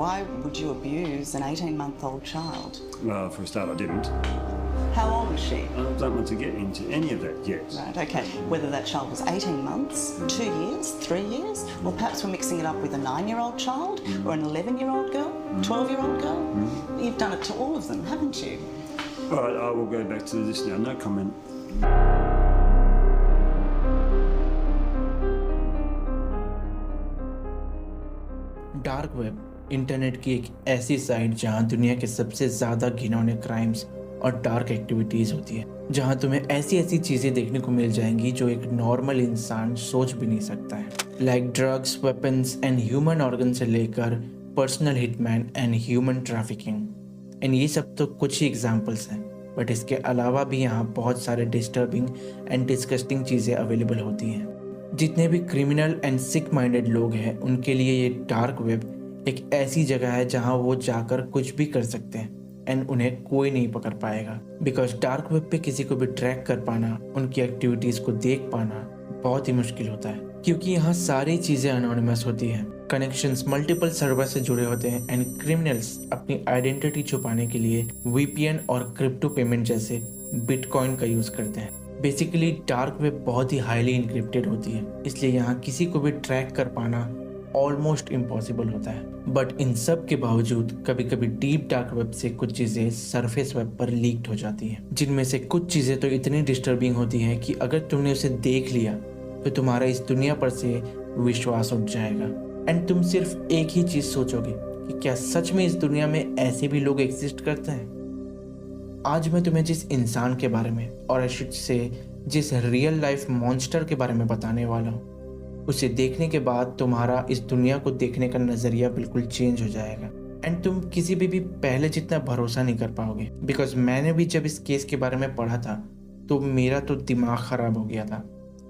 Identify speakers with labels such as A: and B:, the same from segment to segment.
A: Why would you abuse an 18-month-old child?
B: Well, for a start, I didn't.
A: How old was she?
B: I don't want to get into any of that yet.
A: Right, okay. Whether that child was 18 months, 2 years, 3 years, or perhaps we're mixing it up with a 9-year-old child or an 11-year-old girl, 12-year-old girl. You've done it to all of them, haven't you?
B: All right, I will go back to this now. No comment.
C: Dark web internet की एक ऐसी site जहां दुनिया के सबसे ज़्यादा घिनौने crimes और डार्क एक्टिविटीज़ होती है, जहां तुम्हें ऐसी ऐसी चीज़ें देखने को मिल जाएंगी जो एक नॉर्मल इंसान सोच भी नहीं सकता है, like drugs, weapons and human organ से लेकर personal hitman and human trafficking. And ये सब तो कुछ ही एग्जाम्पल्स हैं, बट इसके अलावा भी यहाँ बहुत सारे डिस्टर्बिंग एंड डिस्गस्टिंग चीज़ें अवेलेबल होती हैं। जितने भी क्रिमिनल एंड सिक माइंडेड लोग हैं उनके लिए ये डार्क वेब एक ऐसी जगह है जहां वो जाकर कुछ भी कर सकते हैं एंड उन्हें कोई नहीं पकड़ पाएगा, बिकॉज डार्क वेब पे किसी को भी ट्रैक कर पाना, उनकी एक्टिविटीज़ को देख पाना बहुत ही मुश्किल होता है, क्योंकि यहाँ सारी चीज़ें अनोनिमस होती हैं, कनेक्शंस मल्टीपल सर्वर से जुड़े होते हैं एंड क्रिमिनल्स अपनी आइडेंटिटी छुपाने के लिए वीपीएन और क्रिप्टो पेमेंट जैसे बिटकॉइन का यूज़ करते हैं। बेसिकली डार्क वेब बहुत ही हाईली इंक्रिप्टेड होती है, इसलिए यहाँ किसी को भी ट्रैक कर पाना ऑलमोस्ट इम्पॉसिबल होता है। बट इन सब के बावजूद कभी कभी डीप डार्क वेब से कुछ चीज़ें सरफेस वेब पर लीक्ड हो जाती हैं, जिनमें से कुछ चीज़ें तो इतनी डिस्टर्बिंग होती हैं कि अगर तुमने उसे देख लिया तो तुम्हारा इस दुनिया पर से विश्वास उठ जाएगा एंड तुम सिर्फ एक ही चीज़ सोचोगे कि क्या सच में इस दुनिया में ऐसे भी लोग एग्जिस्ट करते हैं। आज मैं तुम्हें जिस इंसान के बारे में और शुड से जिस रियल लाइफ मॉन्स्टर के बारे में बताने वाला हूँ, उसे देखने के बाद तुम्हारा इस दुनिया को देखने का नज़रिया बिल्कुल चेंज हो जाएगा एंड तुम किसी भी पहले जितना भरोसा नहीं कर पाओगे। बिकॉज मैंने भी जब इस केस के बारे में पढ़ा था तो मेरा तो दिमाग ख़राब हो गया था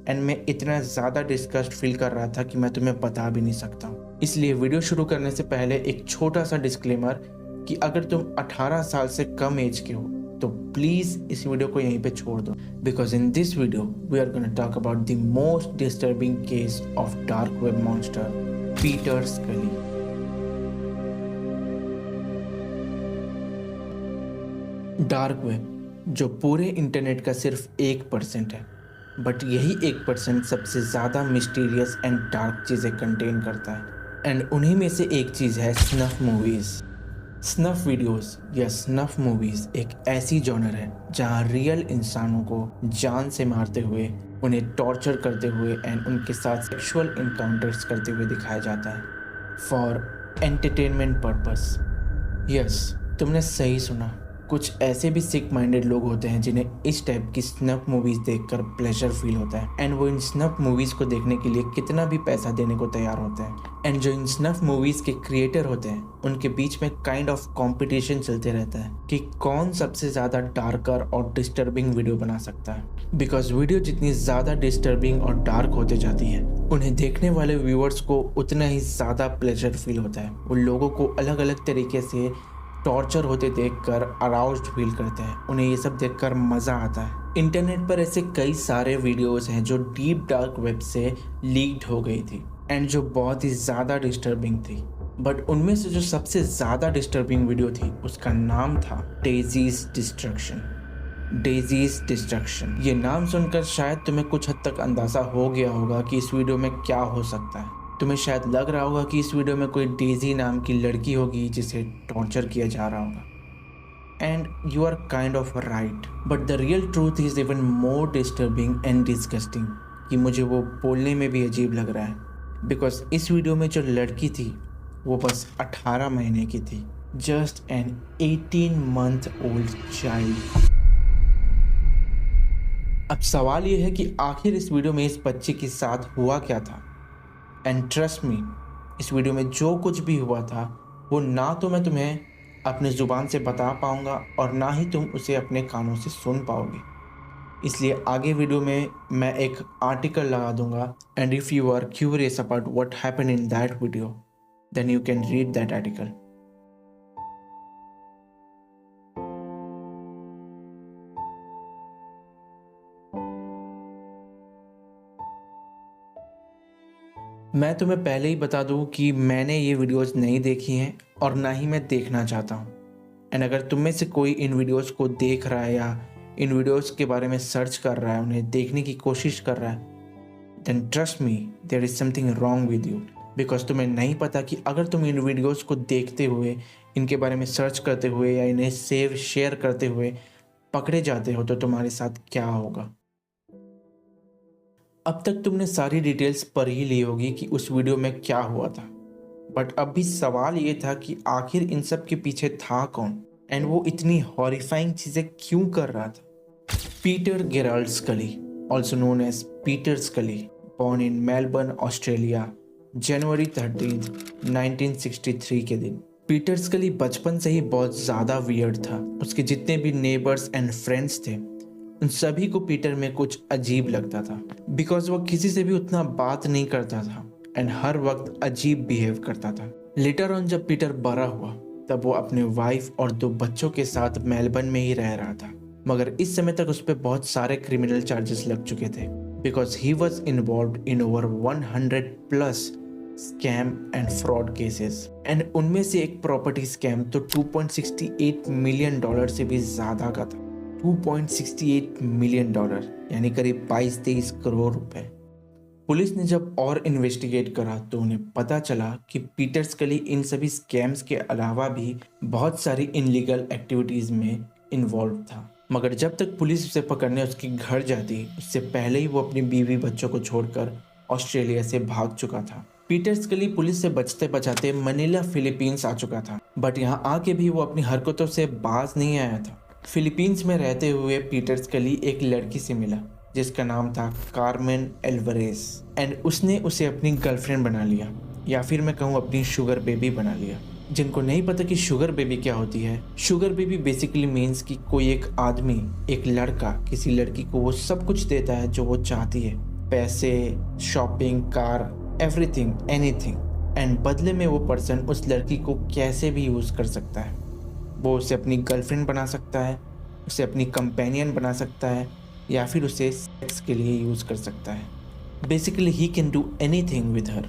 C: एंड मैं इतना ज़्यादा डिस्गस्ट फील कर रहा था कि मैं तुम्हें बता भी नहीं सकता हूँ। इसलिए वीडियो शुरू करने से पहले एक छोटा सा डिस्क्लेमर कि अगर तुम 18 साल से कम एज के हो तो प्लीज इस वीडियो को यहीं पे छोड़ दो, because in this video we are gonna talk about the most disturbing case of dark web monster Peter Scully. Dark web जो पूरे इंटरनेट का सिर्फ 1% है, बट यही 1% सबसे ज़्यादा मिस्टीरियस एंड डार्क चीज़ें कंटेन करता है एंड उन्हीं में से एक चीज़ है स्नफ मूवीज़। स्नफ वीडियोस या स्नफ मूवीज़ एक ऐसी जॉनर है जहां रियल इंसानों को जान से मारते हुए, उन्हें टॉर्चर करते हुए एंड उनके साथ सेक्सुअल इनकाउंटर्स करते हुए दिखाया जाता है फॉर एंटरटेनमेंट पर्पस। यस, तुमने सही सुना, कुछ ऐसे भी सिक माइंडेड लोग होते हैं जिन्हें इस टाइप की स्नफ मूवीज़ देखकर प्लेजर फील होता है एंड वो इन स्नफ मूवीज़ को देखने के लिए कितना भी पैसा देने को तैयार होते हैं। एंड जो इन स्नफ मूवीज़ के क्रिएटर होते हैं उनके बीच में काइंड ऑफ कंपटीशन चलते रहता है कि कौन सबसे ज़्यादा डार्कर और डिस्टर्बिंग वीडियो बना सकता है। बिकॉज वीडियो जितनी ज़्यादा डिस्टर्बिंग और डार्क होते जाती है, उन्हें देखने वाले व्यूअर्स को उतना ही ज़्यादा प्लेजर फील होता है। उन लोगों को अलग अलग तरीके से टॉर्चर होते देखकर अराउज्ड फील करते हैं, उन्हें ये सब देखकर मज़ा आता है। इंटरनेट पर ऐसे कई सारे वीडियोस हैं जो डीप डार्क वेब से लीक्ड हो गई थी एंड जो बहुत ही ज़्यादा डिस्टर्बिंग थी, बट उनमें से जो सबसे ज़्यादा डिस्टर्बिंग वीडियो थी उसका नाम था डेज़ीज डिस्ट्रक्शन। डेज़ीज डिस्ट्रक्शन, ये नाम सुनकर शायद तुम्हें कुछ हद तक अंदाज़ा हो गया होगा कि इस वीडियो में क्या हो सकता है। तुम्हें शायद लग रहा होगा कि इस वीडियो में कोई डेज़ी नाम की लड़की होगी जिसे टॉर्चर किया जा रहा होगा and you are kind of right, but the real truth is even more disturbing and disgusting कि मुझे वो बोलने में भी अजीब लग रहा है। बिकॉज इस वीडियो में जो लड़की थी वो बस 18 महीने की थी, just an 18 month old child. अब सवाल ये है कि आखिर इस वीडियो में इस बच्चे के साथ हुआ क्या था। एंड ट्रस्ट मी, इस वीडियो में जो कुछ भी हुआ था वो ना तो मैं तुम्हें अपने ज़ुबान से बता पाऊँगा और ना ही तुम उसे अपने कानों से सुन पाओगे। इसलिए आगे वीडियो में मैं एक आर्टिकल लगा दूंगा and if you are curious about what happened in that video then you can read that article. मैं तुम्हें पहले ही बता दूं कि मैंने ये वीडियोस नहीं देखी हैं और ना ही मैं देखना चाहता हूँ। एंड अगर तुम में से कोई इन वीडियोस को देख रहा है या इन वीडियोस के बारे में सर्च कर रहा है, उन्हें देखने की कोशिश कर रहा है, then trust me there is something wrong with you. Because तुम्हें नहीं पता कि अगर तुम इन वीडियोस को देखते हुए, इनके बारे में सर्च करते हुए या इन्हें शेयर करते हुए पकड़े जाते हो तो तुम्हारे साथ क्या होगा। अब तक तुमने सारी डिटेल्स पढ़ ही ली होगी कि उस वीडियो में क्या हुआ था, बट अब भी सवाल ये था कि आखिर इन सब के पीछे था कौन एंड वो इतनी हॉरिफाइंग चीजें क्यों कर रहा था। पीटर गेराल्ड स्कली, ऑल्सो नोन एज पीटर स्कली, born in मेलबर्न, ऑस्ट्रेलिया, जनवरी 13, 1963 के दिन। पीटर स्कली बचपन से ही बहुत ज़्यादा वियर्ड था। उसके जितने भी नेबर्स एंड फ्रेंड्स थे उन सभी को पीटर में कुछ अजीब लगता था, बिकॉज वो किसी से भी उतना बात नहीं करता था एंड हर वक्त अजीब बिहेव करता था। लेटर ऑन जब पीटर बड़ा हुआ तब वो अपने वाइफ और 2 बच्चों के साथ मेलबर्न में ही रह रहा था, मगर इस समय तक उस पर बहुत सारे क्रिमिनल चार्जेस लग चुके थे because he was involve in over 100+ scam and fraud cases. And उनमें से एक प्रॉपर्टी स्कैम तो $2.68 मिलियन से भी ज़्यादा का था। $2.68 मिलियन यानी करीब 22-23 करोड़ रुपए। पुलिस ने जब और इन्वेस्टिगेट करा तो उन्हें पता चला कि पीटर स्कली इन सभी स्कैम्स के अलावा भी बहुत सारी इनलीगल एक्टिविटीज़ में इन्वॉल्व था। मगर जब तक पुलिस उसे पकड़ने उसके घर जाती उससे पहले ही वो अपनी बीवी बच्चों को छोड़कर ऑस्ट्रेलिया से भाग चुका था। पीटर स्कली पुलिस से बचते बचाते मनीला फिलीपींस आ चुका था, बट यहाँ आके भी वो अपनी हरकतों से बाज नहीं आया था। फिलीपींस में रहते हुए पीटर स्कली एक लड़की से मिला जिसका नाम था कार्मेन एल्वारेज एंड उसने उसे अपनी गर्लफ्रेंड बना लिया, या फिर मैं कहूँ अपनी शुगर बेबी बना लिया। जिनको नहीं पता कि शुगर बेबी क्या होती है, शुगर बेबी बेसिकली मीन्स कि कोई एक आदमी, एक लड़का किसी लड़की को वो सब कुछ देता है जो वो चाहती है, पैसे, shopping, car, everything, anything, and बदले में वो पर्सन उस लड़की को कैसे भी यूज़ कर सकता है। वो उसे अपनी गर्लफ्रेंड बना सकता है, उसे अपनी कंपेनियन बना सकता है, या फिर उसे सेक्स के लिए यूज़ कर सकता है। Basically he can do anything with her.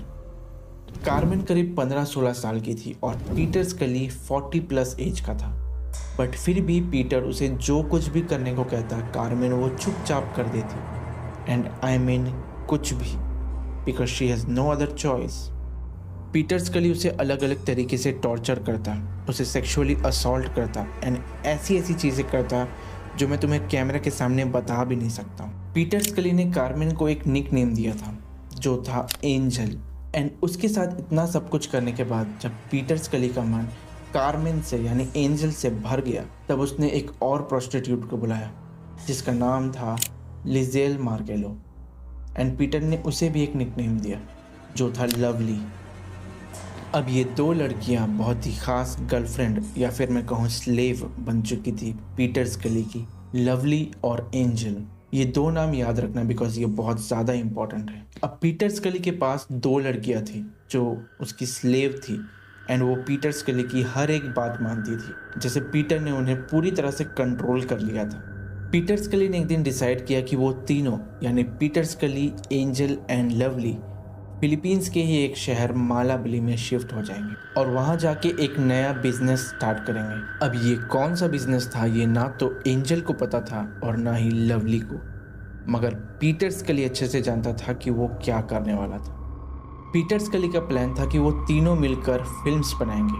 C: Carmen करीब 15-16 साल की थी और पीटर स्कली 40+ एज का था, बट फिर भी पीटर उसे जो कुछ भी करने को कहता कार्मेन वो चुपचाप कर देती। एंड आई मीन कुछ भी, because she has no other choice. Peter Scully उसे अलग अलग तरीके से टॉर्चर करता, उसे सेक्सुअली असॉल्ट करता एंड ऐसी ऐसी चीज़ें करता जो मैं तुम्हें कैमरा के सामने बता भी नहीं सकता हूँ। पीटर स्कली ने कार्मेन को एक निक नेम दिया था जो था एंजल। एंड उसके साथ इतना सब कुछ करने के बाद जब पीटर स्कली का मन कार्मेन से यानी एंजल से भर गया तब उसने एक और प्रोस्टिट्यूट को बुलाया जिसका नाम था लिजेल मार्केलो। एंड पीटर ने उसे भी एक निकनेम दिया जो था लवली। अब ये 2 लड़कियां बहुत ही खास गर्लफ्रेंड या फिर मैं कहूँ स्लेव बन चुकी थी पीटर स्कली की, लवली और एंजल। ये 2 नाम याद रखना बिकॉज ये बहुत ज़्यादा इंपॉर्टेंट है। अब पीटर स्कली के पास 2 लड़कियां थी जो उसकी स्लेव थी एंड वो पीटर स्कली की हर एक बात मानती थी, जैसे पीटर ने उन्हें पूरी तरह से कंट्रोल कर लिया था। पीटर स्कली ने एक दिन डिसाइड किया कि वो तीनों यानी पीटर स्कली, एंजल एंड लवली फिलीपींस के ही एक शहर मालाबली में शिफ्ट हो जाएंगे और वहाँ जाके एक नया बिजनेस स्टार्ट करेंगे। अब ये कौन सा बिजनेस था ये ना तो एंजल को पता था और ना ही लवली को, मगर पीटर स्कली अच्छे से जानता था कि वो क्या करने वाला था। पीटर स्कली का प्लान था कि वो तीनों मिलकर फिल्म्स बनाएंगे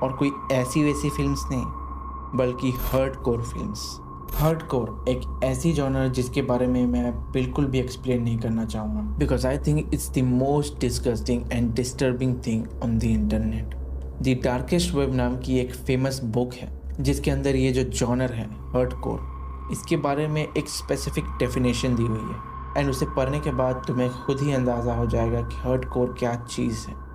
C: और कोई ऐसी वैसी फिल्म्स नहीं बल्कि हार्डकोर फिल्म्स। हार्डकोर एक ऐसी जॉनर जिसके बारे में मैं बिल्कुल भी एक्सप्लेन नहीं करना चाहूँगा because I think it's the most disgusting and disturbing thing on the internet. The darkest web नाम की एक फेमस बुक है जिसके अंदर ये जो जॉनर है हार्डकोर, इसके बारे में एक स्पेसिफिक डेफिनेशन दी हुई है एंड उसे पढ़ने के बाद तुम्हें खुद ही अंदाज़ा हो जाएगा कि हार्डकोर क्या चीज़ है।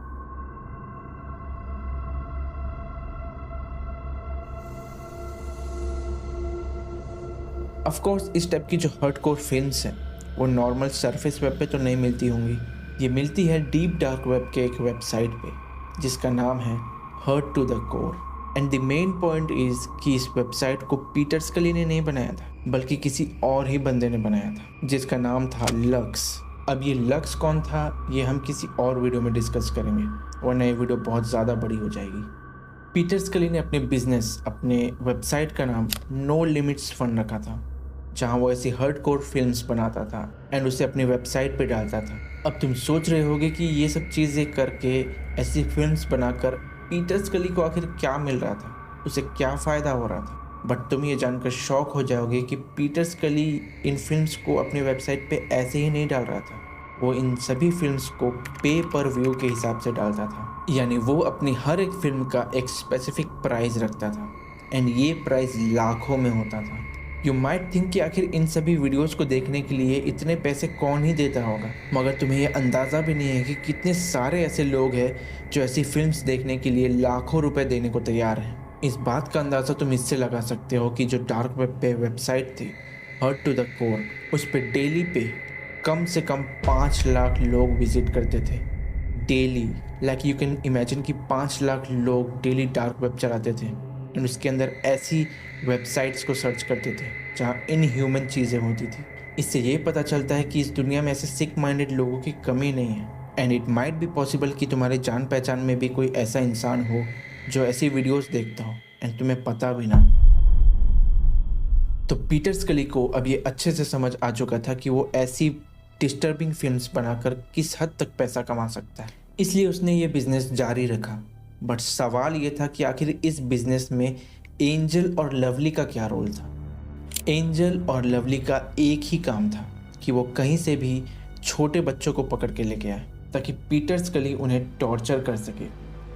C: ऑफ कोर्स इस टाइप की जो हार्डकोर फिल्म्स हैं वो नॉर्मल सरफेस वेब पे तो नहीं मिलती होंगी, ये मिलती है डीप डार्क वेब के एक वेबसाइट पे जिसका नाम है hurt to the core. And the main point is कि इस वेबसाइट को पीटर स्कली ने नहीं बनाया था बल्कि किसी और ही बंदे ने बनाया था जिसका नाम था लक्स। अब ये लक्स कौन था ये हम किसी और वीडियो में डिस्कस करेंगे वरना ये वीडियो बहुत ज़्यादा बड़ी हो जाएगी। पीटर स्कली ने अपने बिजनेस, अपने वेबसाइट का नाम नो लिमिट्स फन रखा था, जहां वो ऐसी हार्डकोर फिल्म्स बनाता था एंड उसे अपनी वेबसाइट पे डालता था। अब तुम सोच रहे होगे कि ये सब चीज़ें करके, ऐसी फिल्म्स बनाकर पीटर स्कली को आखिर क्या मिल रहा था, उसे क्या फ़ायदा हो रहा था। बट तुम ये जानकर शॉक हो जाओगे कि पीटर स्कली इन फिल्म्स को अपनी वेबसाइट पे ऐसे ही नहीं डाल रहा था। वो इन सभी फिल्म्स को पे पर व्यू के हिसाब से डालता था, यानी वो अपनी हर एक फिल्म का एक स्पेसिफिक प्राइस रखता था एंड ये प्राइस लाखों में होता था। यू माइट थिंक कि आखिर इन सभी वीडियोस को देखने के लिए इतने पैसे कौन ही देता होगा, मगर तुम्हें ये अंदाज़ा भी नहीं है कि कितने सारे ऐसे लोग हैं जो ऐसी फिल्म्स देखने के लिए लाखों रुपए देने को तैयार हैं। इस बात का अंदाज़ा तुम इससे लगा सकते हो कि जो डार्क वेब पे वेबसाइट थी हर्ट टू द कोर, उस पर डेली पे कम से कम 5 लाख लोग विजिट करते थे daily. Like you can imagine कि 5 लाख लोग डेली डार्क वेब चलाते थे एंड उसके अंदर ऐसी वेबसाइट्स को सर्च करते थे जहाँ इनह्यूमन चीज़ें होती थी। इससे ये पता चलता है कि इस दुनिया में ऐसे सिक माइंडेड लोगों की कमी नहीं है and it might be possible कि तुम्हारे जान पहचान में भी कोई ऐसा इंसान हो जो ऐसी वीडियोस देखता हो एंड तुम्हें पता भी ना। तो पीटर स्कली को अब ये अच्छे से समझ आ चुका था कि वो ऐसी डिस्टर्बिंग फिल्म्स बनाकर किस हद तक पैसा कमा सकता है, इसलिए उसने ये बिजनेस जारी रखा। बट सवाल ये था कि आखिर इस बिजनेस में एंजल और लवली का क्या रोल था। एंजल और लवली का एक ही काम था कि वो कहीं से भी छोटे बच्चों को पकड़ के लेके आए ताकि पीटर स्कली उन्हें टॉर्चर कर सके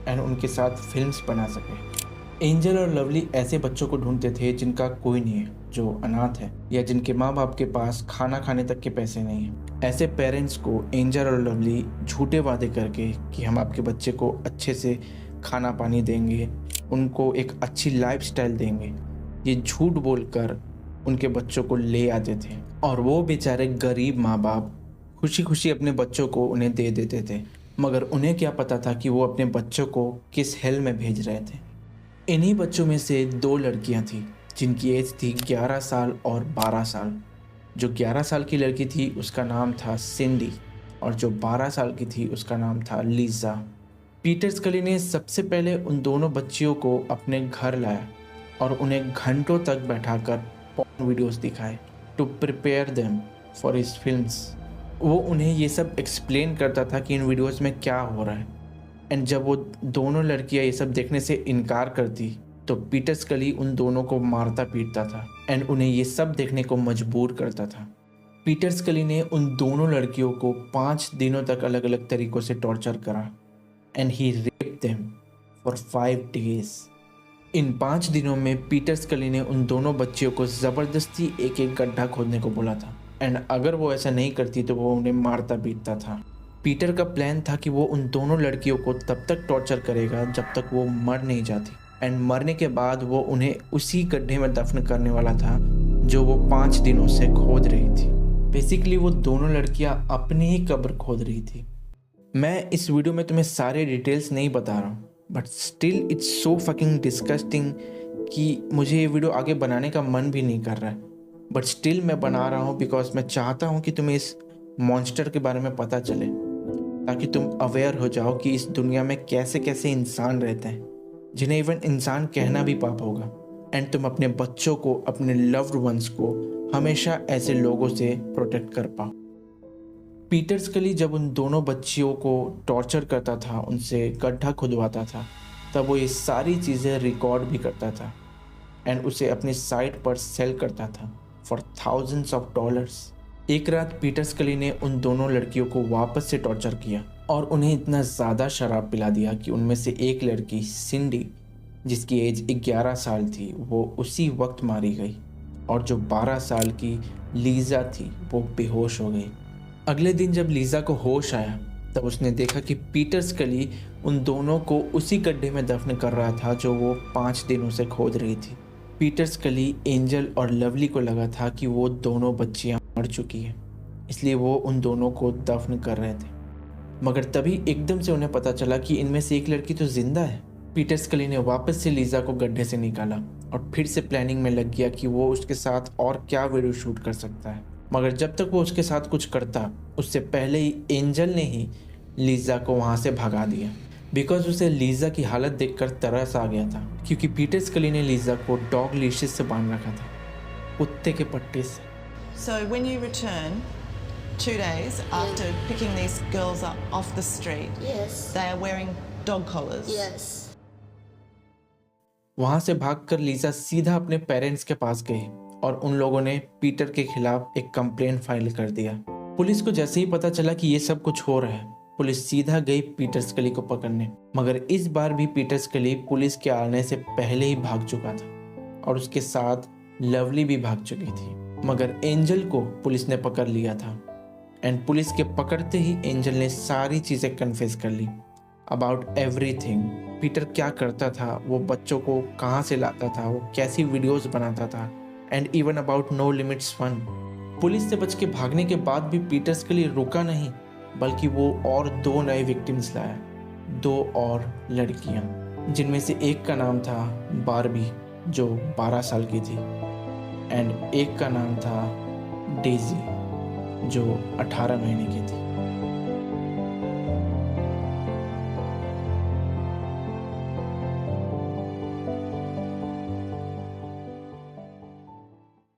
C: एंड उनके साथ फिल्म्स बना सके। एंजल और लवली ऐसे बच्चों को ढूंढते थे जिनका कोई नहीं है, जो अनाथ है या जिनके माँ बाप के पास खाना खाने तक के पैसे नहीं हैं। ऐसे पेरेंट्स को एंजल और लवली झूठे वादे करके कि हम आपके बच्चे को अच्छे से खाना पानी देंगे, उनको एक अच्छी लाइफस्टाइल देंगे, ये झूठ बोलकर उनके बच्चों को ले आते थे और वो बेचारे गरीब माँ बाप खुशी खुशी अपने बच्चों को उन्हें दे देते थे। मगर उन्हें क्या पता था कि वो अपने बच्चों को किस हेल में भेज रहे थे। इन्हीं बच्चों में से 2 लड़कियां थी जिनकी एज थी 11 साल और 12 साल। जो 11 साल की लड़की थी उसका नाम था सिंडी और जो 12 साल की थी उसका नाम था लीजा। पीटर स्कली ने सबसे पहले उन दोनों बच्चियों को अपने घर लाया और उन्हें घंटों तक बैठाकर पॉर्न वीडियोस दिखाए to prepare them for his films. वो उन्हें ये सब एक्सप्लेन करता था कि इन वीडियोस में क्या हो रहा है एंड जब वो दोनों लड़कियां ये सब देखने से इनकार करती तो पीटर स्कली उन दोनों को मारता पीटता था एंड उन्हें ये सब देखने को मजबूर करता था। पीटर स्कली ने उन दोनों लड़कियों को 5 दिनों तक अलग अलग तरीक़ों से टॉर्चर करा and he raped them for 5 days। इन 5 दिनों में पीटर स्कली ने उन दोनों बच्चियों को ज़बरदस्ती एक एक गड्ढा खोदने को बोला था एंड अगर वो ऐसा नहीं करती तो वो उन्हें मारता पीटता था। पीटर का प्लान था कि वो उन दोनों लड़कियों को तब तक टॉर्चर करेगा जब तक वो मर नहीं जाती एंड मरने के बाद वो उन्हें उसी गड्ढे में दफन करने वाला था जो वो 5 दिनों से खोद रही थी। बेसिकली वो दोनों लड़कियां अपनी ही कब्र खोद रही थी। मैं इस वीडियो में तुम्हें सारे डिटेल्स नहीं बता रहा हूँ but still it's so fucking disgusting कि मुझे ये वीडियो आगे बनाने का मन भी नहीं कर रहा है, बट स्टिल मैं बना रहा हूँ बिकॉज मैं चाहता हूँ कि तुम्हें इस मॉन्स्टर के बारे में पता चले ताकि तुम अवेयर हो जाओ कि इस दुनिया में कैसे कैसे इंसान रहते हैं जिन्हें इवन इंसान कहना भी पाप होगा एंड तुम अपने बच्चों को, अपने लव्ड वंस को हमेशा ऐसे लोगों से प्रोटेक्ट कर पाओ। पीटर स्कली जब उन दोनों बच्चियों को टॉर्चर करता था, उनसे गड्ढा खुदवाता था, तब वो ये सारी चीज़ें रिकॉर्ड भी करता था एंड उसे अपनी साइट पर सेल करता था फॉर $thousands of dollars। एक रात पीटर स्कली ने उन दोनों लड़कियों को वापस से टॉर्चर किया और उन्हें इतना ज़्यादा शराब पिला दिया कि उनमें से एक लड़की सिंडी, जिसकी एज 11 साल थी, वो उसी वक्त मारी गई और जो 12 साल की लीजा थी वो बेहोश हो गई। अगले दिन जब लीजा को होश आया तब उसने देखा कि पीटर स्कली उन दोनों को उसी गड्ढे में दफन कर रहा था जो वो 5 दिनों से खोद रही थी। पीटर स्कली, एंजल और लवली को लगा था कि वो दोनों बच्चियां मर चुकी हैं, इसलिए वो उन दोनों को दफन कर रहे थे। मगर तभी एकदम से उन्हें पता चला कि इनमें से एक लड़की तो जिंदा है। पीटर स्कली ने वापस से लीजा को गड्ढे से निकाला और फिर से प्लानिंग में लग गया कि वो उसके साथ और क्या वीडियो शूट कर सकता है। मगर जब तक वो उसके साथ कुछ करता उससे पहले ही एंजल ने ही लीजा को वहाँ से भगा दिया। बिकॉज उसे लीजा की हालत देखकर तरस आ गया था, क्योंकि पीटर स्कली ने लीजा को डॉग लीशेस से बांध रखा था, कुत्ते के पट्टे से।
A: So when you return 2 days after picking these girls up off the street,
D: Yes.
A: they are wearing dog collars.
D: Yes.
C: वहां से भागकर लीजा सीधा अपने पेरेंट्स के पास गई और उन लोगों ने पीटर के खिलाफ एक कंप्लेंट फाइल कर दिया। पुलिस को जैसे ही पता चला कि ये सब कुछ हो रहा है, पुलिस सीधा गई पीटर स्कली को पकड़ने, मगर इस बार भी पीटर स्कली पुलिस के आने से पहले ही भाग चुका था और उसके साथ लवली भी भाग चुकी थी। मगर एंजल को पुलिस ने पकड़ लिया था एंड पुलिस के पकड़ते ही एंजल ने सारी चीज़ें कन्फेस कर ली अबाउट एवरीथिंग। पीटर क्या करता था, वो बच्चों को कहाँ से लाता था, वो कैसी वीडियोस बनाता था, and even about no limits fun. Police से बच के भागने के बाद भी पीटर के लिए रुका नहीं, बल्कि वो और 2 नए विक्टिम्स लाया, 2 और लड़कियां, जिनमें से एक का नाम था बारबी जो 12 साल की थी एंड एक का नाम था डेजी जो 18 महीने की थी।